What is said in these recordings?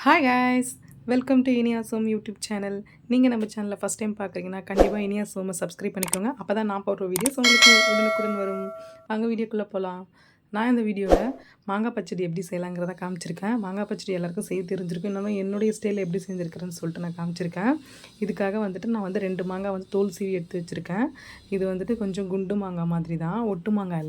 Hi guys, welcome to Iniya Som YouTube channel. நீங்கள் நம்ம சேனலில் ஃபஸ்ட் டைம் பார்க்குறீங்கன்னா கண்டிப்பாக இனியா சோமை சப்ஸ்கிரைப் பண்ணிக்கோங்க. அப்போ தான் நான் போடுற வீடியோஸ் உங்களுக்கு உடனுக்குடன் வரும். வாங்க வீடியோக்குள்ளே போகலாம். நான் இந்த வீடியோவில் மாங்காய் பச்சடி எப்படி செய்யலாங்கிறத காமிச்சிருக்கேன். மாங்காய் பச்சடி எல்லாருக்கும் செய்ய தெரிஞ்சிருக்கும். இன்னும் என்னுடைய ஸ்டைலில் எப்படி செஞ்சுருக்கிறேன்னு சொல்லிட்டு நான் காமிச்சிருக்கேன். இதுக்காக வந்துட்டு நான் வந்து 2 மாங்காய் வந்து தோல் சீவி எடுத்து வச்சுருக்கேன். இது வந்துட்டு கொஞ்சம் குண்டு மாங்காய் மாதிரி தான், ஒட்டு மாங்காய்.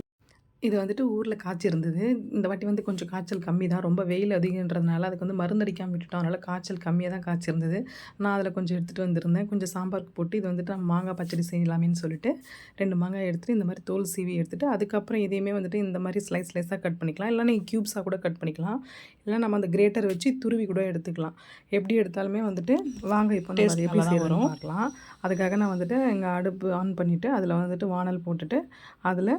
இது வந்துட்டு ஊரில் காய்ச்சிருந்தது. இந்த வாட்டி வந்து கொஞ்சம் காய்ச்சல் கம்மி தான். ரொம்ப வெயில் அதிகன்றதுனால அதுக்கு வந்து மருந்தடிக்காமல் விட்டுட்டோம். அதனால் காய்ச்சல் கம்மியாக தான் காய்ச்சிருந்தது. நான் அதில் கொஞ்சம் எடுத்துகிட்டு வந்திருந்தேன். கொஞ்சம் சாம்பாருக்கு போட்டு இது வந்துட்டு நம்ம மாங்காய் பச்சடி செய்யலாமேன்னு சொல்லிட்டு 2 மாங்காய் எடுத்துகிட்டு இந்த மாதிரி தோல் சீவி எடுத்துகிட்டு அதுக்கப்புறம் இதையுமே வந்துட்டு இந்த மாதிரி ஸ்லைஸாக கட் பண்ணிக்கலாம். இல்லை நீங்கள் க்யூப்ஸாக கூட கட் பண்ணிக்கலாம். இல்லை நம்ம அந்த கிரேட்டர் வச்சு துருவி கூட எடுத்துக்கலாம். எப்படி எடுத்தாலுமே வந்துட்டு வாங்க இப்போ டேஸ்ட் எப்படி செய்யறோம் பார்க்கலாம். அதுக்காக நான் வந்துட்டு எங்கள் அடுப்பு ஆன் பண்ணிவிட்டு அதில் வந்துட்டு வானல் போட்டுட்டு அதில்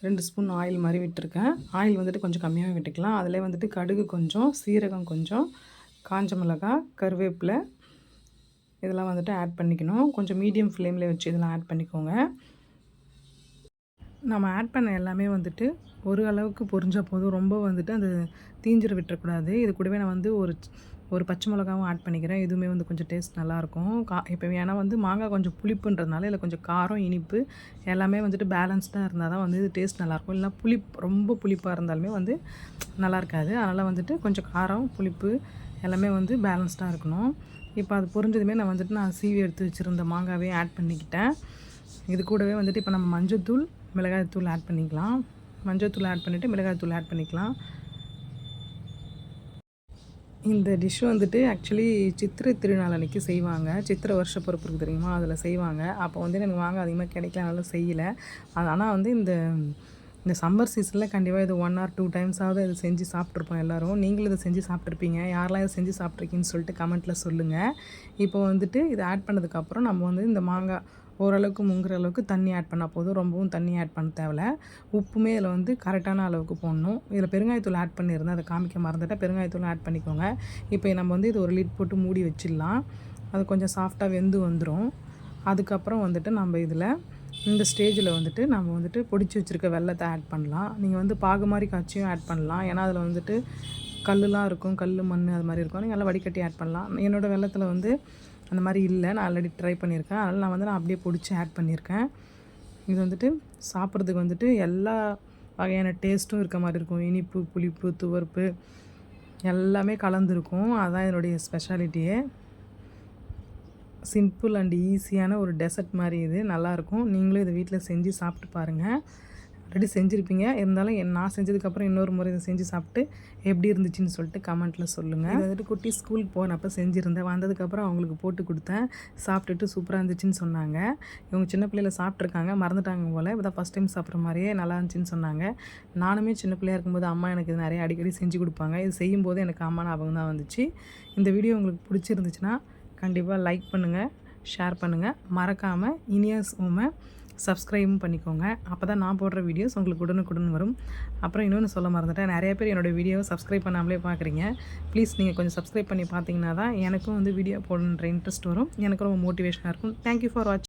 2 ஸ்பூன் ஆயில் மாதிரி விட்டுருக்கேன். ஆயில் வந்துட்டு கொஞ்சம் கம்மியாகவே விட்டுக்கலாம். அதில் வந்துட்டு கடுகு கொஞ்சம், சீரகம் கொஞ்சம், காஞ்ச மிளகாய், கருவேப்பிலை இதெல்லாம் வந்துட்டு ஆட் பண்ணிக்கணும். கொஞ்சம் மீடியம் ஃப்ளேமில் வச்சு இதெல்லாம் ஆட் பண்ணிக்கோங்க. நம்ம ஆட் பண்ண எல்லாமே வந்துட்டு ஒரு அளவுக்கு பொரிஞ்சால் போதும். ரொம்ப வந்துட்டு அது தீஞ்சிர விட்டுறக்கூடாது. இது கூடவே நான் வந்து ஒரு பச்சை மிளகாவும் ஆட் பண்ணிக்கிறேன். இதுவுமே வந்து கொஞ்சம் டேஸ்ட் நல்லாயிருக்கும். இப்போ ஏன்னா வந்து மாங்காய் கொஞ்சம் புளிப்புன்றதுனால இதில் கொஞ்சம் காரம், இனிப்பு எல்லாமே வந்துட்டு பேலன்ஸ்டாக இருந்தால் தான் வந்து இது டேஸ்ட் நல்லாயிருக்கும். இல்லைனா ரொம்ப புளிப்பாக இருந்தாலுமே வந்து நல்லா இருக்காது. அதனால் வந்துட்டு கொஞ்சம் காரம், புளிப்பு எல்லாமே வந்து பேலன்ஸ்டாக இருக்கணும். இப்போ அது பொரிஞ்சதுமே நான் சீவி எடுத்து வச்சுருந்த மாங்காவே ஆட் பண்ணிக்கிட்டேன். இது கூடவே வந்துட்டு இப்போ நம்ம மஞ்சள்தூள், மிளகாய்த்தூள் ஆட் பண்ணிக்கலாம். மஞ்சள்தூள் ஆட் பண்ணிவிட்டு மிளகாய்த்தூள் ஆட் பண்ணிக்கலாம். இந்த டிஷ் வந்துட்டு ஆக்சுவலி சித்திரை திருநாள் அன்றைக்கி செய்வாங்க. சித்திரை வருஷ பிறப்பு இருக்குது தெரியுமா, அதில் செய்வாங்க. அப்போ வந்து எனக்கு மாங்காய் அதிகமாக கிடைக்கல, அதனால செய்யலை. ஆனால் வந்து இந்த சம்மர் சீசனில் கண்டிப்பாக இது 1 or 2 டைம்ஸாவது இது செஞ்சு சாப்பிட்ருப்போம் எல்லோரும். நீங்களும் இதை செஞ்சு சாப்பிட்ருப்பீங்க. யாரெல்லாம் இதை செஞ்சு சாப்பிட்ருக்கீங்கன்னு சொல்லிட்டு கமெண்ட்டில் சொல்லுங்கள். இப்போ வந்துட்டு இதை ஆட் பண்ணதுக்கப்புறம் நம்ம வந்து இந்த மாங்காய் ஓரளவுக்கு முங்குற அளவுக்கு தண்ணி ஆட் பண்ணால் போதும். ரொம்பவும் தண்ணி ஆட் பண்ண தேவையில்ல. உப்புமே இதில் வந்து கரெக்டான அளவுக்கு போடணும். இதில் பெருங்காயத்தூள் ஆட் பண்ணியிருந்தேன், அதை காமிக்க மறந்துட்டால் பெருங்காயத்தூள் ஆட் பண்ணிக்கோங்க. இப்போ நம்ம வந்து இது ஒரு லிட் போட்டு மூடி வச்சிடலாம். அது கொஞ்சம் சாஃப்டாக வெந்து வந்துடும். அதுக்கப்புறம் வந்துட்டு நம்ம இதில் இந்த ஸ்டேஜில் வந்துட்டு நம்ம வந்துட்டு பொடிச்சு வச்சுருக்க வெல்லத்தை ஆட் பண்ணலாம். நீங்கள் வந்து பாகு மாதிரி காய்ச்சியும் ஆட் பண்ணலாம். ஏன்னா அதில் வந்துட்டு கல்லுலாம் இருக்கும், கல் மண் அது மாதிரி இருக்கும். நீங்கள் நல்லா வடிகட்டி ஆட் பண்ணலாம். என்னோடய வெல்லத்தில் வந்து அந்த மாதிரி இல்லை, நான் ஆல்ரெடி ட்ரை பண்ணியிருக்கேன். அதனால் நான் அப்படியே பொடிச்சு ஆட் பண்ணியிருக்கேன். இது வந்துட்டு சாப்பிட்றதுக்கு வந்துட்டு எல்லா வகையான டேஸ்ட்டும் இருக்க மாதிரி இருக்கும். இனிப்பு, புளிப்பு, துவர்ப்பு எல்லாமே கலந்துருக்கும். அதுதான் என்னுடைய ஸ்பெஷாலிட்டியே. சிம்பிள் அண்ட் ஈஸியான ஒரு டெசர்ட் மாதிரி இது நல்லாயிருக்கும். நீங்களும் இதை வீட்டில் செஞ்சு சாப்பிட்டு பாருங்கள். ஆல்ரெடி செஞ்சுருப்பீங்க, இருந்தாலும் நான் செஞ்சதுக்கப்புறம் இன்னொரு முறை இதை செஞ்சு சாப்பிட்டு எப்படி இருந்துச்சுன்னு சொல்லிட்டு கமெண்ட்டில் சொல்லுங்கள். இது வந்துட்டு குட்டி ஸ்கூலுக்கு போனப்போ செஞ்சுருந்தேன். வந்ததுக்கப்புறம் அவங்களுக்கு போட்டு கொடுத்தேன். சாப்பிட்டுட்டு சூப்பராக இருந்துச்சுன்னு சொன்னாங்க. இவங்க சின்ன பிள்ளையில் சாப்பிட்ருக்காங்க, மறந்துட்டாங்க போல். இப்போ தான் ஃபஸ்ட் டைம் சாப்பிட்ற மாதிரியே நல்லா இருந்துச்சுன்னு சொன்னாங்க. நானுமே சின்ன பிள்ளையாக இருக்கும்போது அம்மா எனக்கு இது நிறைய அடிக்கடி செஞ்சு கொடுப்பாங்க. இது செய்யும்போது எனக்கு அம்மா ஞாபகம் தான் வந்துச்சு. இந்த வீடியோ உங்களுக்கு பிடிச்சிருந்துச்சுன்னா கண்டிப்பாக லைக் பண்ணுங்கள், ஷேர் பண்ணுங்கள். மறக்காமல் இனியா சோமை சப்ஸ்கிரைபும் பண்ணிக்கோங்க. அப்போ தான் நான் போடுற வீடியோஸ் உங்களுக்கு உடனுக்குடன் வரும். அப்புறம் இன்னொன்று சொல்ல மறந்துட்டேன், நிறைய பேர் என்னோடய வீடியோவை சப்ஸ்கிரைப் பண்ணாமலே பார்க்குறீங்க. ப்ளீஸ் நீங்கள் கொஞ்சம் சப்ஸ்கிரைப் பண்ணி பார்த்தீங்கன்னா தான் எனக்கும் வந்து வீடியோ போடணுன்ற இன்ட்ரெஸ்ட் வரும். எனக்கும் ரொம்ப மோட்டிவேஷனாக இருக்கும். தேங்க்யூ ஃபார் வாட்சிங்.